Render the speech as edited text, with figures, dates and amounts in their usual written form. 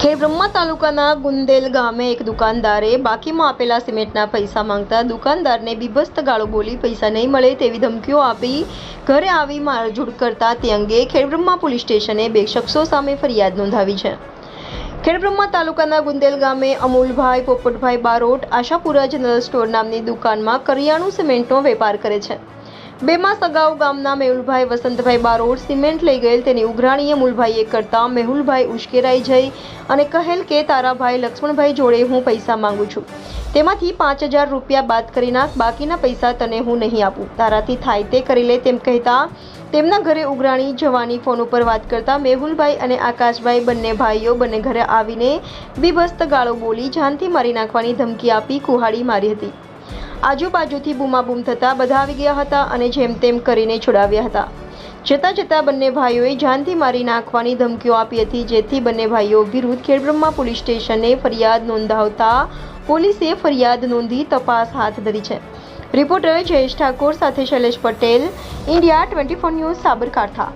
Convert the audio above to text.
ખેડબ્રહ્મા તાલુકાના ગુંદેલ ગામે એક દુકાનદારે બાકીમાં આપેલા સિમેન્ટના પૈસા માંગતા દુકાનદારને બીભત્સ ગાળો બોલી પૈસા નહીં મળે તેવી ધમકીઓ આપી ઘરે આવી મારઝૂડ કરતા તે અંગે ખેડબ્રહ્મા પોલીસ સ્ટેશને બે શખ્સો સામે ફરિયાદ નોંધાવી છે। ખેડબ્રહ્મા તાલુકાના ગુંદેલ ગામે અમૂલભાઈ પોપટભાઈ બારોટ આશાપુરા જનરલ સ્ટોર નામની દુકાનમાં કરિયાણું સિમેન્ટનો વેપાર કરે છે। 2 માસ અગાઉ ગામના મેહુલભાઈ વસંતભાઈ બારોટ સિમેન્ટ લઈ ગયેલ તેની ઉઘરાણીએ મૂલભાઈએ કરતા મેહુલભાઈ ઉશ્કેરાઈ જઈ અને કહેલ કે તારા ભાઈ લક્ષ્મણભાઈ જોડે હું પૈસા માંગુ છું, તેમાંથી 5000 રૂપિયા બાદ કરી નાખ, બાકીના પૈસા તને હું નહીં આપું, તારાથી થાય તે કરી લે તેમ કહેતા તેમના ઘરે ઉઘરાણી જવાની ફોન ઉપર વાત કરતા મેહુલભાઈ અને આકાશભાઈ બંને ઘરે આવીને બીભત્સ ગાળો બોલી જાનથી મારી નાખવાની ધમકી આપી કુહાડી મારી હતી। આજુબાજુથી બૂમાબૂમ થતા બધા આવી ગયા હતા અને જેમ તેમ કરીને છોડાવ્યા હતા। જતાં બંને ભાઈઓએ જાનથી મારી નાખવાની ધમકીઓ આપી હતી, જેથી બંને ભાઈઓ વિરુદ્ધ ખેડબ્રહ્મા પોલીસ સ્ટેશને ફરિયાદ નોંધાવતા પોલીસે ફરિયાદ નોંધી તપાસ હાથ ધરી છે। રિપોર્ટર જયેશ ઠાકોર સાથે શૈલેષ પટેલ, ઇન્ડિયા 24 ન્યૂઝ, સાબરકાંઠા।